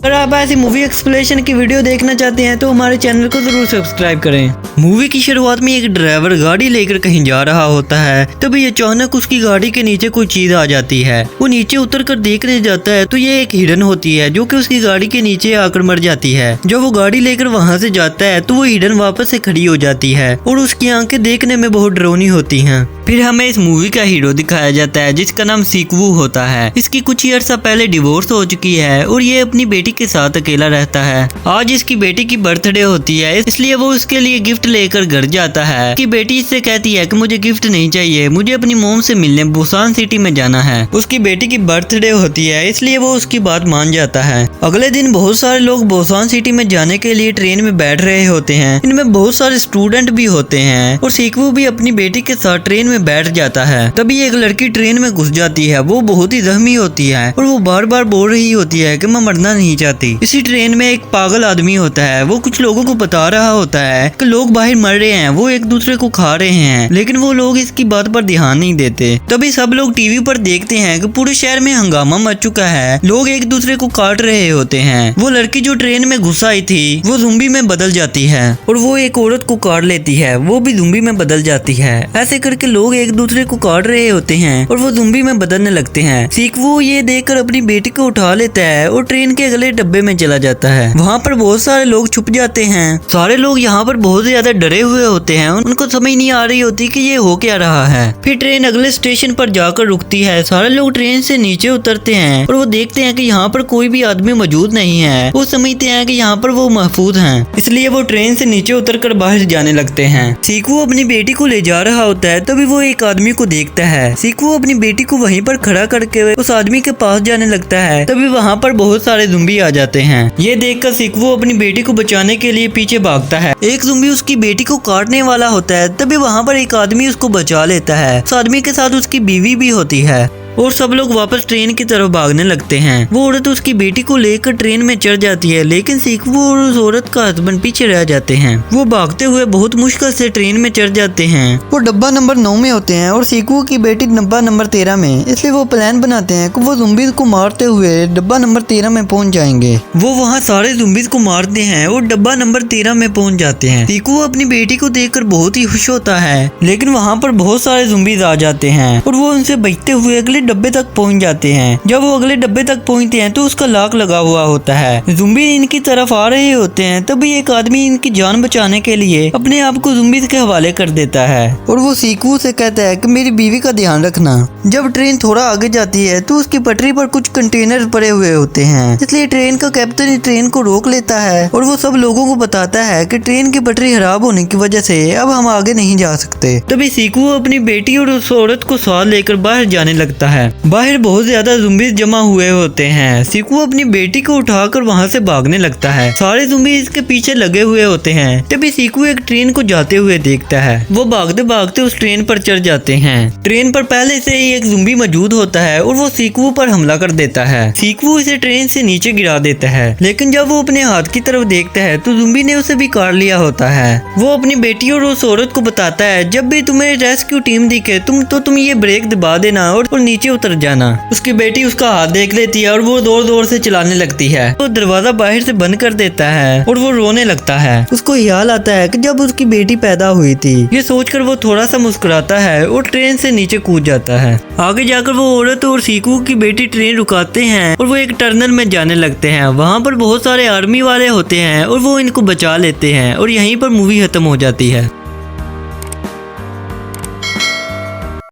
अगर आप ऐसी मूवी एक्सप्लेनेशन की वीडियो देखना चाहते हैं तो हमारे चैनल को जरूर सब्सक्राइब करें। मूवी की शुरुआत में एक ड्राइवर गाड़ी लेकर कहीं जा रहा होता है, तभी अचानक उसकी गाड़ी के नीचे कोई चीज आ जाती है। वो नीचे उतर कर देखने जाता है तो ये एक हिरन होती है जो कि उसकी गाड़ी के नीचे आकर मर जाती है। जब वो गाड़ी लेकर वहाँ से जाता है तो वो हिरन वापस से खड़ी हो जाती है और उसकी आंखें देखने में बहुत डरावनी होती हैं। फिर हमें इस मूवी का हीरो दिखाया जाता है जिसका नाम सीक्वू होता है। इसकी कुछ ही अर्सा पहले डिवोर्स हो चुकी है और ये अपनी बेटी के साथ अकेला रहता है। आज इसकी बेटी की बर्थडे होती है, इसलिए वो उसके लिए गिफ्ट लेकर घर जाता है। कि बेटी इससे कहती है कि मुझे गिफ्ट नहीं चाहिए, मुझे अपनी मोम से मिलने बुसान सिटी में जाना है। उसकी बेटी की बर्थडे होती है, इसलिए वो उसकी बात मान जाता है। अगले दिन बहुत सारे लोग बुसान सिटी में जाने के लिए ट्रेन में बैठ रहे होते हैं। इनमें बहुत सारे स्टूडेंट भी होते हैं और सीक्वू भी अपनी बेटी के साथ ट्रेन में बैठ जाता है। तभी एक लड़की ट्रेन में घुस जाती है। वो बहुत ही जख्मी होती है और वो बार बार बोल रही होती है कि मैं मरना नहीं चाहती। इसी ट्रेन में एक पागल आदमी होता है। वो कुछ लोगों को बता रहा होता है कि लोग बाहर मर रहे हैं, वो एक दूसरे को खा रहे हैं, लेकिन वो लोग इसकी बात पर ध्यान नहीं देते। तभी सब लोग टीवी पर देखते हैं कि पूरे शहर में हंगामा मच चुका है, लोग एक दूसरे को काट रहे होते हैं। वो लड़की जो ट्रेन में घुस आई थी वो ज़ुम्बी में बदल जाती है और वो एक औरत को काट लेती है, वो भी ज़ुम्बी में बदल जाती है। ऐसे करके लोग एक दूसरे को काट रहे होते हैं और वो ज़ुम्बी में बदलने लगते हैं। सीक्वू ये देखकर अपनी बेटी को उठा लेता है और ट्रेन के अगले डब्बे में चला जाता है। वहाँ पर बहुत सारे लोग छुप जाते हैं। सारे लोग यहाँ पर बहुत ज्यादा डरे हुए होते हैं, उनको समझ नहीं आ रही होती कि ये हो क्या रहा है। फिर ट्रेन अगले स्टेशन पर जाकर रुकती है। सारे लोग ट्रेन से नीचे उतरते हैं और वो देखते हैं कि यहाँ पर कोई भी आदमी मौजूद नहीं है। वो समझते हैं कि यहाँ पर वो महफूज हैं, इसलिए वो ट्रेन से नीचे उतरकर बाहर जाने लगते हैं। सीक्वू अपनी बेटी को ले जा रहा होता है, तभी वो एक आदमी को देखता है। सीक्वू अपनी बेटी को वहीं पर खड़ा करके उस आदमी के पास जाने लगता है, तभी वहाँ पर बहुत सारे ज़ुम्बी आ जाते हैं। ये देखकर सीक्वू अपनी बेटी को बचाने के लिए पीछे भागता है। एक ज़ुम्बी उसकी बेटी को काटने वाला होता है, तभी वहाँ पर एक आदमी उसको बचा लेता है। उस आदमी के साथ उसकी बीवी भी होती है और सब लोग वापस ट्रेन की तरफ भागने लगते हैं। वो औरत उसकी बेटी को लेकर ट्रेन में चढ़ जाती है, लेकिन सीक्वू और उस औरत का हस्बैंड पीछे रह जाते हैं। वो भागते हुए बहुत मुश्किल से ट्रेन में चढ़ जाते हैं। वो डब्बा नंबर 9 में होते हैं और सीक्वू की बेटी डब्बा नंबर 13 में, इसलिए वो प्लान बनाते हैं कि वो ज़ुम्बीज़ को मारते हुए डब्बा नंबर 13 में पहुंच जाएंगे। वो वहाँ सारे ज़ुम्बीज़ को मारते हैं और डब्बा नंबर 13 में पहुंच जाते हैं। सीक्वू अपनी बेटी को देखकर बहुत ही खुश होता है, लेकिन वहाँ पर बहुत सारे ज़ुम्बीज़ आ जाते हैं और वो उनसे बचते हुए अगले डब्बे तक पहुंच जाते हैं। जब वो अगले डब्बे तक पहुंचते हैं तो उसका लॉक लगा हुआ होता है। ज़ुम्बी इनकी तरफ आ रहे होते हैं, तभी एक आदमी इनकी जान बचाने के लिए अपने आप को ज़ुम्बीज़ के हवाले कर देता है और वो सीक्वू से कहता है कि मेरी बीवी का ध्यान रखना। जब ट्रेन थोड़ा आगे जाती है तो उसकी पटरी पर कुछ कंटेनर पड़े हुए होते हैं, इसलिए ट्रेन का कैप्टन ट्रेन को रोक लेता है और वो सब लोगों को बताता है कि ट्रेन की पटरी खराब होने की वजह से अब हम आगे नहीं जा सकते। तभी सीक्वू अपनी बेटी और उस औरत को साथ लेकर बाहर जाने लगता है। बाहर बहुत ज्यादा ज़ुम्बीज़ जमा हुए होते हैं। सीक्वू अपनी बेटी को उठाकर वहाँ से भागने लगता है। सारे ज़ुम्बीज़ इसके पीछे लगे हुए होते हैं। तभी सीक्वू एक ट्रेन को जाते हुए देखता है। वो भागते भागते उस ट्रेन पर चढ़ जाते हैं। ट्रेन पर पहले से ही एक ज़ुम्बी मौजूद होता है और वो सीक्वू पर हमला कर देता है। सीक्वू इसे ट्रेन से नीचे गिरा देता है, लेकिन जब वो अपने हाथ की तरफ देखता है तो ज़ुम्बी ने उसे भी काट लिया होता है। वो अपनी बेटी और उस औरत को बताता है, जब भी तुम्हें रेस्क्यू टीम दिखे तुम ये ब्रेक दबा देना और नीचे उतर जाना। उसकी बेटी उसका हाथ देख लेती है और वो जोर जोर से चलाने लगती है। वो दरवाजा बाहर से बंद कर देता है और वो रोने लगता है। उसको ख्याल आता है कि जब उसकी बेटी पैदा हुई थी। ये सोचकर वो थोड़ा सा मुस्कुराता है और ट्रेन से नीचे कूद जाता है। आगे जाकर वो औरत और सीक्वू की बेटी ट्रेन रुकाते हैं और वो एक टनल में जाने लगते हैं। वहाँ पर बहुत सारे आर्मी वाले होते हैं और वो इनको बचा लेते हैं और यहीं पर मूवी खत्म हो जाती है।